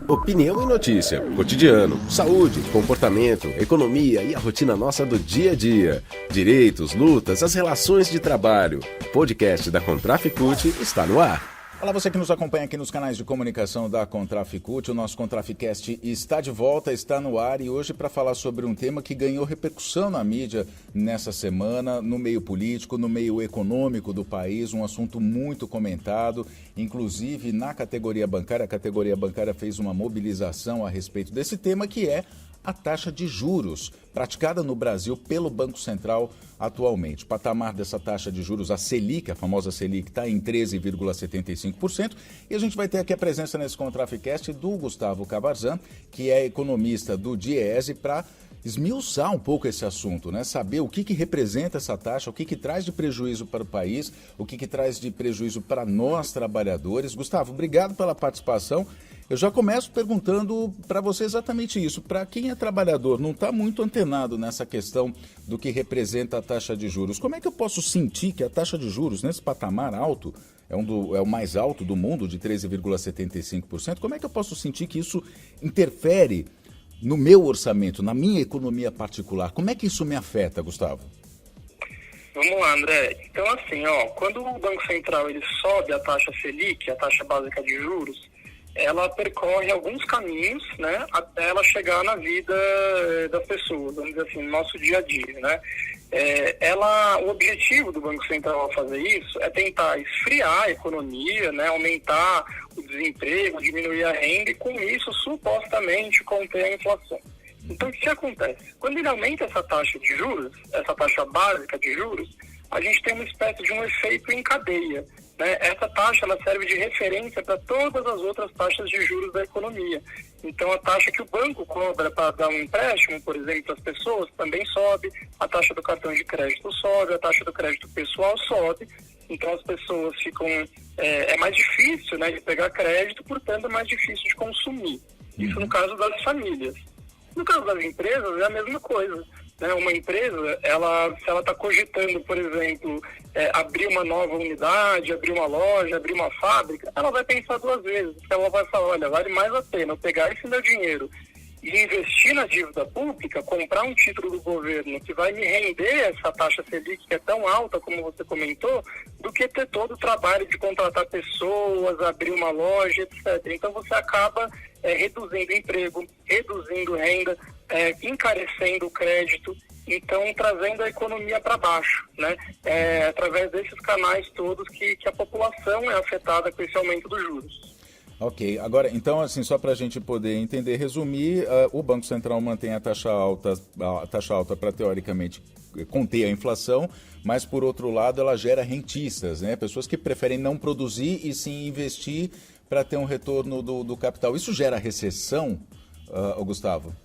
Opinião e notícia, cotidiano, saúde, comportamento, economia e a rotina nossa do dia a dia. Direitos, lutas, as relações de trabalho. O podcast da Contraficute está no ar. Olá, você que nos acompanha aqui nos canais de comunicação da Contraficute. O nosso Contraficast está de volta, está no ar e hoje para falar sobre um tema que ganhou repercussão na mídia nessa semana, no meio político, no meio econômico do país, um assunto muito comentado, inclusive na categoria bancária. A categoria bancária fez uma mobilização a respeito desse tema, que é a taxa de juros praticada no Brasil pelo Banco Central atualmente. O patamar dessa taxa de juros, a Selic, a famosa Selic, está em 13,75%. E a gente vai ter aqui a presença nesse Contraficast do Gustavo Cavarzan, que é economista do Diese, para esmiuçar um pouco esse assunto, né? Saber o que representa essa taxa, o que traz de prejuízo para o país, o que traz de prejuízo para nós trabalhadores. Gustavo, obrigado pela participação. Eu já começo perguntando para você exatamente isso. Para quem é trabalhador, não está muito antenado nessa questão do que representa a taxa de juros. Como é que eu posso sentir que a taxa de juros, nesse patamar alto, é o mais alto do mundo, de 13,75%, como é que eu posso sentir que isso interfere no meu orçamento, na minha economia particular? Como é que isso me afeta, Gustavo? Vamos lá, André. Então, assim, quando o Banco Central ele sobe a taxa Selic, a taxa básica de juros, ela percorre alguns caminhos, né, até ela chegar na vida das pessoas, vamos dizer assim, no nosso dia a dia, né. O objetivo do Banco Central ao fazer isso é tentar esfriar a economia, né, aumentar o desemprego, diminuir a renda e, com isso, supostamente, conter a inflação. Então, o que acontece? Quando ele aumenta essa taxa de juros, essa taxa básica de juros, a gente tem uma espécie de um efeito em cadeia, né? Essa taxa ela serve de referência para todas as outras taxas de juros da economia. Então, a taxa que o banco cobra para dar um empréstimo, por exemplo, para as pessoas, também sobe, a taxa do cartão de crédito sobe, a taxa do crédito pessoal sobe. Então, as pessoas ficam... É mais difícil, né, de pegar crédito, portanto, é mais difícil de consumir. Isso no caso das famílias. No caso das empresas, é a mesma coisa. Uma empresa, se ela está cogitando, por exemplo, abrir uma nova unidade, abrir uma loja, abrir uma fábrica, ela vai pensar duas vezes. Ela vai falar, olha, vale mais a pena eu pegar esse meu dinheiro e investir na dívida pública, comprar um título do governo que vai me render essa taxa Selic, que é tão alta, como você comentou, do que ter todo o trabalho de contratar pessoas, abrir uma loja, etc. Então você acaba reduzindo emprego, reduzindo renda, encarecendo o crédito, então trazendo a economia para baixo, né? Através desses canais todos que a população é afetada com esse aumento dos juros. Ok, agora, então, assim, só para a gente poder entender, resumir, o Banco Central mantém a taxa alta para, teoricamente, conter a inflação, mas, por outro lado, ela gera rentistas, né? Pessoas que preferem não produzir e sim investir para ter um retorno do capital. Isso gera recessão, Gustavo?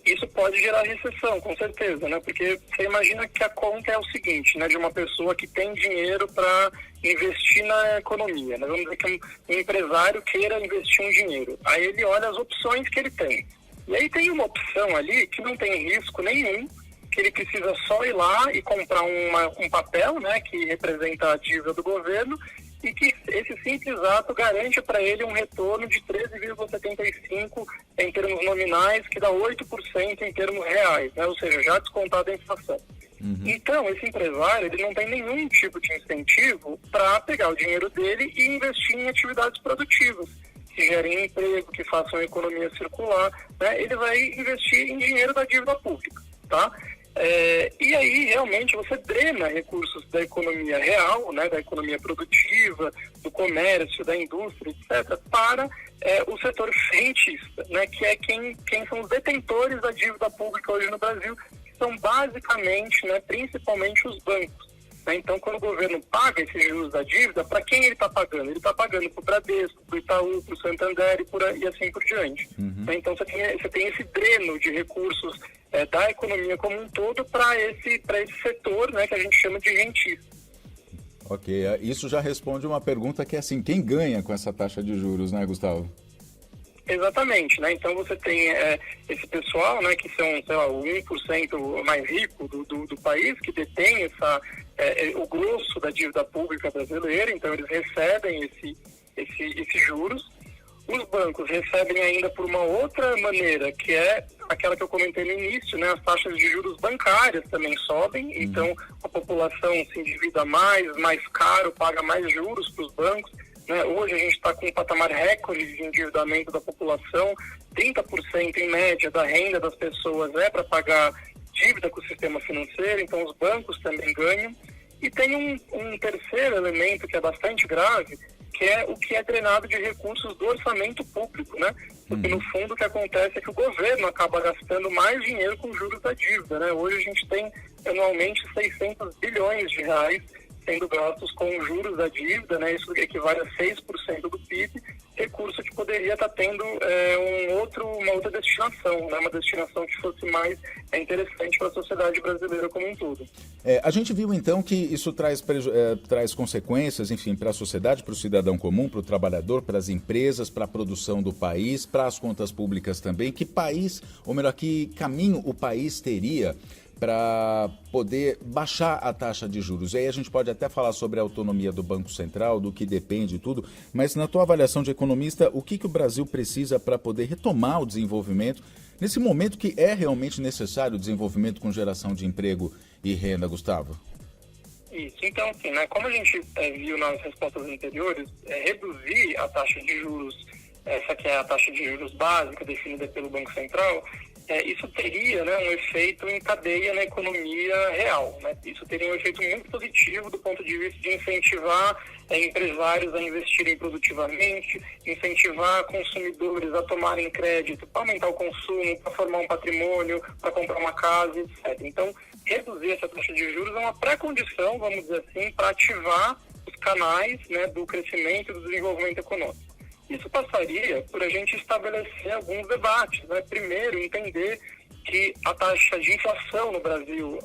Isso pode gerar recessão, com certeza, né? Porque você imagina que a conta é o seguinte, né? De uma pessoa que tem dinheiro para investir na economia, né? Vamos dizer que um empresário queira investir um dinheiro. Aí ele olha as opções que ele tem. E aí tem uma opção ali que não tem risco nenhum, que ele precisa só ir lá e comprar um papel, né? Que representa a dívida do governo, e que esse simples ato garante para ele um retorno de 13,75% em termos nominais, que dá 8% em termos reais, né? Ou seja, já descontado a inflação. Então, esse empresário ele não tem nenhum tipo de incentivo para pegar o dinheiro dele e investir em atividades produtivas, que gerem emprego, que façam a economia circular, né? Ele vai investir em dinheiro da dívida pública, tá? E aí, realmente, você drena recursos da economia real, né, da economia produtiva, do comércio, da indústria, etc., para o setor rentista, né, que é quem são os detentores da dívida pública hoje no Brasil, que são basicamente, né, principalmente os bancos. Então, quando o governo paga esses juros da dívida, para quem ele está pagando? Ele está pagando para o Bradesco, para o Itaú, para o Santander e assim por diante. Então, você tem esse dreno de recursos da economia como um todo para esse setor, né, que a gente chama de rentista. Ok, isso já responde uma pergunta que é assim, quem ganha com essa taxa de juros, né, Gustavo? Exatamente, né? Então você tem esse pessoal, né, que são, sei lá, o 1% mais rico do país, que detém o grosso da dívida pública brasileira, então eles recebem esses juros. Os bancos recebem ainda por uma outra maneira, que é aquela que eu comentei no início, né? As taxas de juros bancárias também sobem, então a população se endivida mais caro, paga mais juros para os bancos, né? Hoje a gente está com um patamar recorde de endividamento da população, 30% em média da renda das pessoas para pagar dívida com o sistema financeiro, então os bancos também ganham. E tem um terceiro elemento que é bastante grave, que é o que é drenado de recursos do orçamento público, né? Porque no fundo o que acontece é que o governo acaba gastando mais dinheiro com juros da dívida, né? Hoje a gente tem anualmente 600 bilhões de reais sendo gastos com juros da dívida, né? Isso equivale a 6% do PIB, recurso que poderia estar tendo uma outra destinação, né? Uma destinação que fosse mais interessante para a sociedade brasileira como um todo. A gente viu então que isso traz consequências, enfim, para a sociedade, para o cidadão comum, para o trabalhador, para as empresas, para a produção do país, para as contas públicas também. Que caminho o país teria para poder baixar a taxa de juros? E aí a gente pode até falar sobre a autonomia do Banco Central, do que depende e tudo, mas na tua avaliação de economista, o que o Brasil precisa para poder retomar o desenvolvimento nesse momento que é realmente necessário o desenvolvimento com geração de emprego e renda, Gustavo? Isso, então assim, né, como a gente viu nas respostas anteriores, reduzir a taxa de juros, essa que é a taxa de juros básica definida pelo Banco Central, isso teria, né, um efeito em cadeia na economia real, né? Isso teria um efeito muito positivo do ponto de vista de incentivar empresários a investirem produtivamente, incentivar consumidores a tomarem crédito para aumentar o consumo, para formar um patrimônio, para comprar uma casa, etc. Então, reduzir essa taxa de juros é uma pré-condição, vamos dizer assim, para ativar os canais, né, do crescimento e do desenvolvimento econômico. Isso passaria por a gente estabelecer alguns debates, né? Primeiro, entender que a taxa de inflação no Brasil,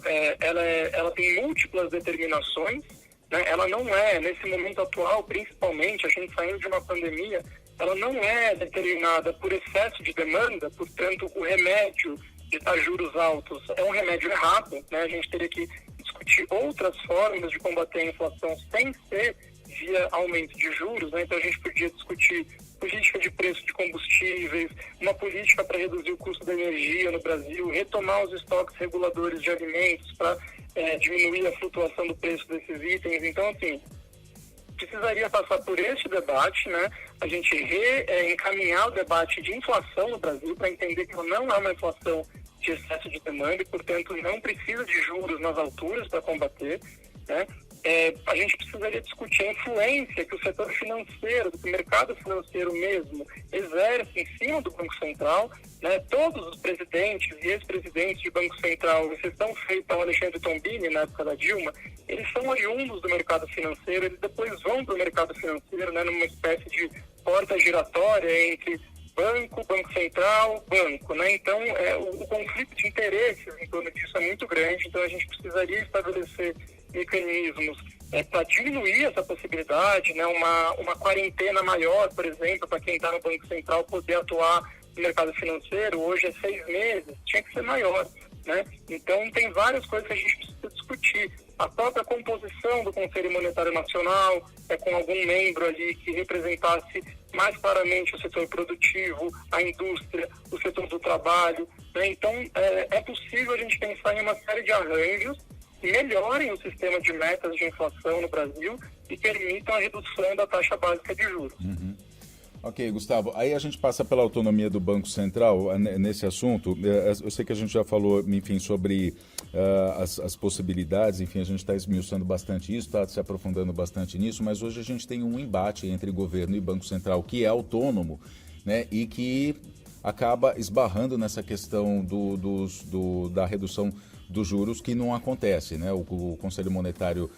ela tem múltiplas determinações, né? Ela não é, nesse momento atual, principalmente, a gente saindo de uma pandemia, ela não é determinada por excesso de demanda, portanto, o remédio de dar juros altos é um remédio errado, né? A gente teria que discutir outras formas de combater a inflação sem ser via aumento de juros, né? Então a gente podia discutir política de preço de combustíveis, uma política para reduzir o custo da energia no Brasil, retomar os estoques reguladores de alimentos para diminuir a flutuação do preço desses itens. Então, assim, precisaria passar por esse debate, né? A gente encaminhar o debate de inflação no Brasil para entender que não é uma inflação de excesso de demanda e, portanto, não precisa de juros nas alturas para combater, né? A gente precisaria discutir a influência que o setor financeiro, que o mercado financeiro mesmo exerce em cima do Banco Central, né? Todos os presidentes e ex-presidentes de Banco Central, exceção feita ao Alexandre Tombini na época da Dilma, eles são oriundos do mercado financeiro, eles depois vão para o mercado financeiro, né? Numa espécie de porta giratória entre banco, Banco Central, banco, né? Então, o conflito de interesses em torno disso é muito grande, então a gente precisaria estabelecer mecanismos para diminuir essa possibilidade, né? Uma quarentena maior, por exemplo, para quem está no Banco Central poder atuar no mercado financeiro. Hoje é 6 meses, tinha que ser maior, né? Então tem várias coisas que a gente precisa discutir. A própria composição do Conselho Monetário Nacional, com algum membro ali que representasse mais claramente o setor produtivo, a indústria, o setor do trabalho, né? Então é possível a gente pensar em uma série de arranjos que melhorem o sistema de metas de inflação no Brasil e permitam a redução da taxa básica de juros. Uhum. Ok, Gustavo, aí a gente passa pela autonomia do Banco Central nesse assunto. Eu sei que a gente já falou, enfim, sobre as possibilidades, enfim, a gente está esmiuçando bastante isso, está se aprofundando bastante nisso, mas hoje a gente tem um embate entre governo e Banco Central que é autônomo, né, e que acaba esbarrando nessa questão da redução dos juros, que não acontece, né? O Conselho Monetário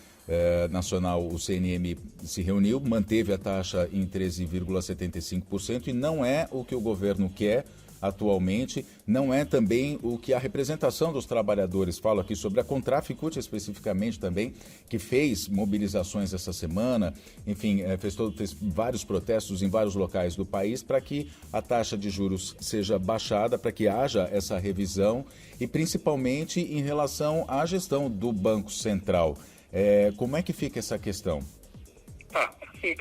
Nacional, o CNM, se reuniu, manteve a taxa em 13,75% e não é o que o governo quer atualmente, não é também o que a representação dos trabalhadores fala aqui sobre a Contraficute especificamente também, que fez mobilizações essa semana, enfim, fez vários protestos em vários locais do país para que a taxa de juros seja baixada, para que haja essa revisão e principalmente em relação à gestão do Banco Central. Como é que fica essa questão? assim,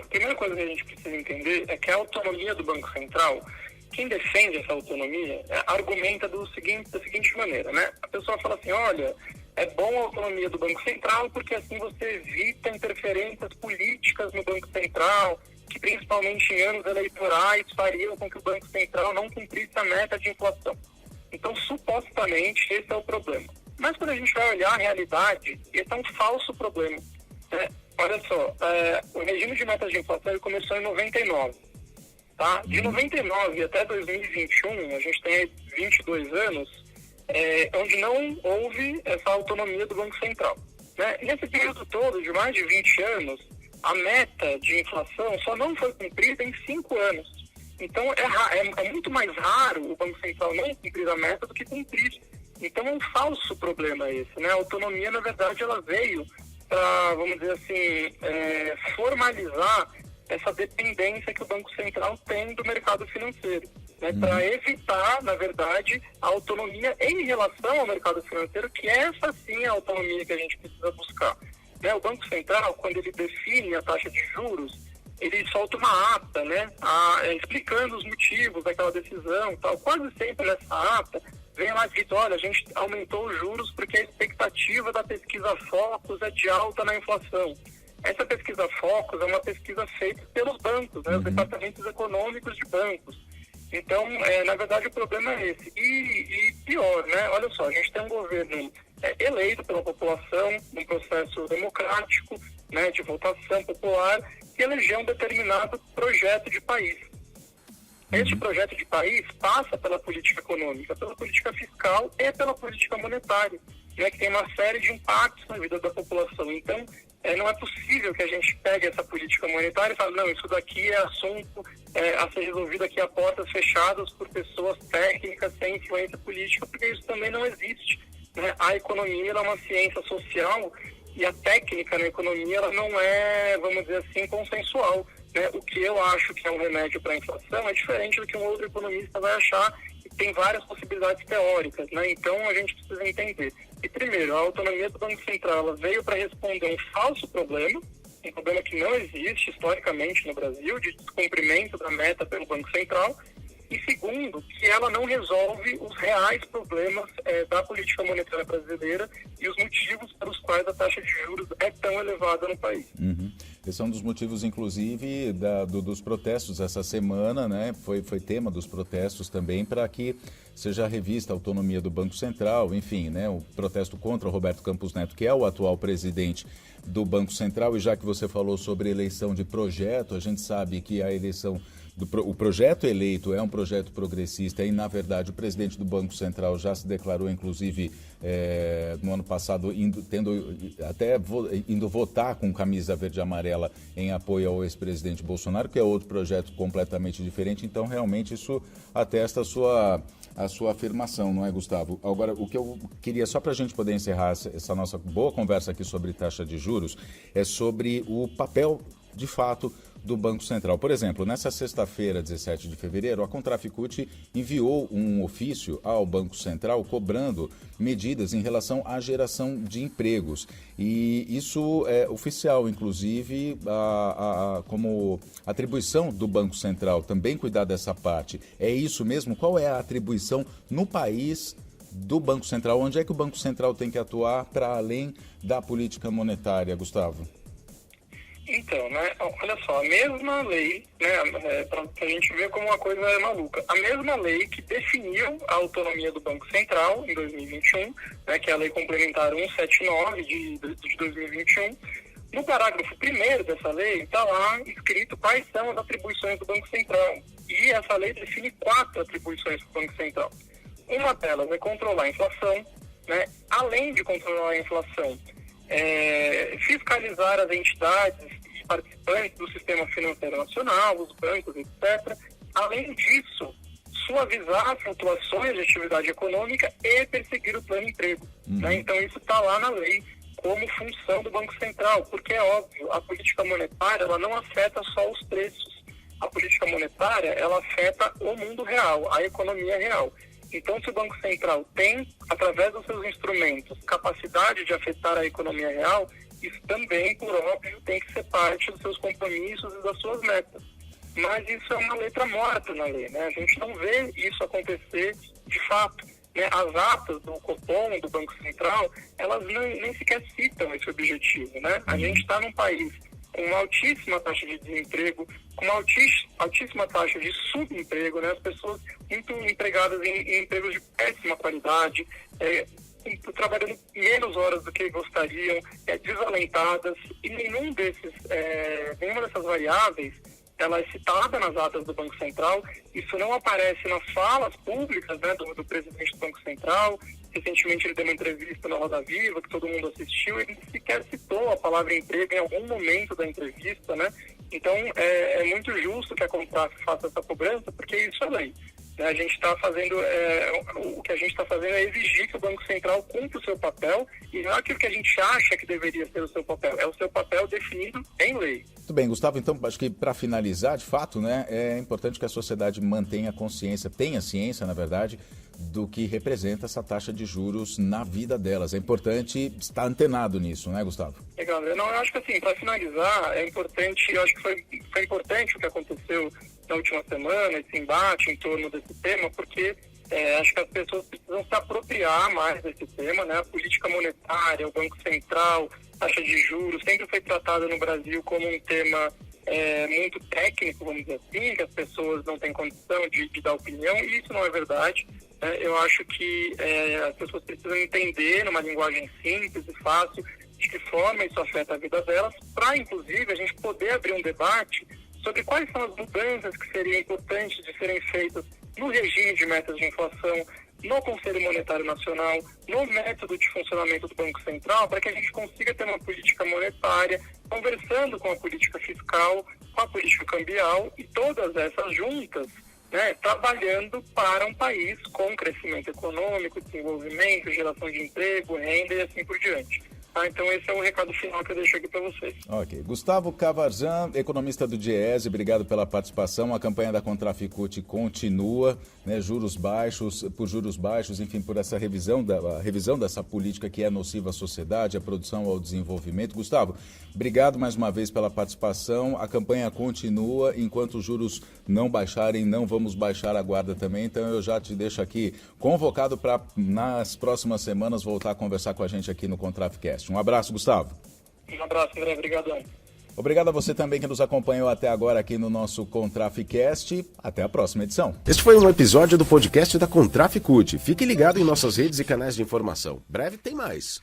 primeira coisa que a gente precisa entender é que a autonomia do Banco Central, quem defende essa autonomia, argumenta da seguinte maneira, né? A pessoa fala assim, olha, é bom a autonomia do Banco Central porque assim você evita interferências políticas no Banco Central, que principalmente em anos eleitorais fariam com que o Banco Central não cumprisse a meta de inflação. Então, supostamente, esse é o problema. Mas quando a gente vai olhar a realidade, esse é um falso problema. Olha só, o regime de metas de inflação ele começou em 99. Tá? De 99 até 2021, a gente tem 22 anos, onde não houve essa autonomia do Banco Central. Né? Nesse período todo, de mais de 20 anos, a meta de inflação só não foi cumprida em 5 anos. Então, é muito mais raro o Banco Central não cumprir a meta do que cumprir. Então, é um falso problema esse. Né? A autonomia, na verdade, ela veio para, vamos dizer assim, formalizar essa dependência que o Banco Central tem do mercado financeiro. Né? Para evitar, na verdade, a autonomia em relação ao mercado financeiro, que essa sim é a autonomia que a gente precisa buscar. Né? O Banco Central, quando ele define a taxa de juros, ele solta uma ata, né, explicando os motivos daquela decisão, tal. Quase sempre nessa ata vem lá escrito, olha, a gente aumentou os juros porque a expectativa da pesquisa Focus é de alta na inflação. Essa pesquisa Focus é uma pesquisa feita pelos bancos, né, os departamentos econômicos de bancos. Então, na verdade, o problema é esse. E pior, né, olha só, a gente tem um governo eleito pela população, num processo democrático, né, de votação popular, que elegeu um determinado projeto de país. Este projeto de país passa pela política econômica, pela política fiscal e pela política monetária, né, que tem uma série de impactos na vida da população. Então, não é possível que a gente pegue essa política monetária e fale, não, isso daqui é assunto a ser resolvido aqui a portas fechadas por pessoas técnicas sem influência política, porque isso também não existe. Né? A economia é uma ciência social e a técnica na economia ela não é, vamos dizer assim, consensual. Né? O que eu acho que é um remédio para a inflação é diferente do que um outro economista vai achar, e tem várias possibilidades teóricas. Né? Então, a gente precisa entender. E, primeiro, a autonomia do Banco Central ela veio para responder um falso problema, um problema que não existe historicamente no Brasil, de descumprimento da meta pelo Banco Central. E segundo, que ela não resolve os reais problemas da política monetária brasileira e os motivos pelos quais a taxa de juros é tão elevada no país. Esse é um dos motivos, inclusive, dos protestos essa semana, né? Foi tema dos protestos também para que seja revista a autonomia do Banco Central, enfim, né? O protesto contra o Roberto Campos Neto, que é o atual presidente do Banco Central. E já que você falou sobre eleição de projeto, a gente sabe que a eleição o projeto eleito é um projeto progressista e, na verdade, o presidente do Banco Central já se declarou, inclusive, no ano passado, indo votar com camisa verde e amarela em apoio ao ex-presidente Bolsonaro, que é outro projeto completamente diferente. Então, realmente, isso atesta a sua afirmação, não é, Gustavo? Agora, o que eu queria, só para a gente poder encerrar essa nossa boa conversa aqui sobre taxa de juros, é sobre o papel, de fato, do Banco Central. Por exemplo, nessa sexta-feira, 17 de fevereiro, a Contraficute enviou um ofício ao Banco Central cobrando medidas em relação à geração de empregos. E isso é oficial, inclusive, como atribuição do Banco Central também cuidar dessa parte. É isso mesmo? Qual é a atribuição no país do Banco Central? Onde é que o Banco Central tem que atuar para além da política monetária, Gustavo? Então, né, olha só, a mesma lei, né, para a gente ver como uma coisa é maluca, a mesma lei que definiu a autonomia do Banco Central em 2021, né, que é a Lei Complementar 179 de 2021, no parágrafo 1º dessa lei está lá escrito quais são as atribuições do Banco Central. E essa lei define 4 atribuições do Banco Central. Uma delas é controlar a inflação, né, além de controlar a inflação, fiscalizar as entidades e participantes do sistema financeiro nacional, os bancos, etc. Além disso, suavizar as flutuações de atividade econômica e perseguir o plano emprego. Né? Então, isso está lá na lei como função do Banco Central, porque é óbvio, a política monetária ela não afeta só os preços. A política monetária ela afeta o mundo real, a economia real. Então, se o Banco Central tem, através dos seus instrumentos, capacidade de afetar a economia real, isso também, por óbvio, tem que ser parte dos seus compromissos e das suas metas. Mas isso é uma letra morta na lei, né? A gente não vê isso acontecer de fato, né? As atas do Copom, do Banco Central, elas nem sequer citam esse objetivo, né? A gente está num país com uma altíssima taxa de desemprego, com uma altíssima taxa de subemprego, né? As pessoas muito empregadas em empregos de péssima qualidade, trabalhando menos horas do que gostariam, desalentadas, e nenhuma dessas variáveis ela é citada nas atas do Banco Central. Isso não aparece nas falas públicas, né, do presidente do Banco Central. Recentemente ele deu uma entrevista na Roda Viva, que todo mundo assistiu, e ele sequer citou a palavra emprego em algum momento da entrevista, né? Então, é muito justo que a Contraf faça essa cobrança, porque isso é lei. A gente está fazendo, o que a gente está fazendo é exigir que o Banco Central cumpra o seu papel, e não é aquilo que a gente acha que deveria ser o seu papel, é o seu papel definido em lei. Muito bem, Gustavo, então acho que para finalizar, de fato, né, é importante que a sociedade mantenha consciência, tenha ciência, na verdade, do que representa essa taxa de juros na vida delas. É importante estar antenado nisso, né, Gustavo? Legal. Eu acho que assim, para finalizar, é importante, eu acho que foi importante o que aconteceu na última semana, esse embate em torno desse tema, porque acho que as pessoas precisam se apropriar mais desse tema, né? A política monetária, o Banco Central, taxa de juros, sempre foi tratada no Brasil como um tema muito técnico, vamos dizer assim, que as pessoas não têm condição de dar opinião, e isso não é verdade. Eu acho que as pessoas precisam entender, numa linguagem simples e fácil, de que forma isso afeta a vida delas, para, inclusive, a gente poder abrir um debate sobre quais são as mudanças que seriam importantes de serem feitas no regime de metas de inflação, no Conselho Monetário Nacional, no método de funcionamento do Banco Central, para que a gente consiga ter uma política monetária, conversando com a política fiscal, com a política cambial, e todas essas juntas, né, trabalhando para um país com crescimento econômico, desenvolvimento, geração de emprego, renda e assim por diante. Então esse é o recado final que eu deixo aqui para vocês. Ok. Gustavo Cavarzan, economista do Diese, obrigado pela participação. A campanha da Contraficut continua, né, juros baixos, enfim, por essa revisão dessa política que é nociva à sociedade, à produção, ao desenvolvimento. Gustavo, obrigado mais uma vez pela participação. A campanha continua, enquanto os juros não baixarem, não vamos baixar a guarda também. Então eu já te deixo aqui convocado para nas próximas semanas voltar a conversar com a gente aqui no Contraficast. Um abraço, Gustavo. Um abraço, André. Obrigadão. Obrigado a você também que nos acompanhou até agora aqui no nosso Contraficast. Até a próxima edição. Este foi um episódio do podcast da Contraficut. Fique ligado em nossas redes e canais de informação. Breve tem mais.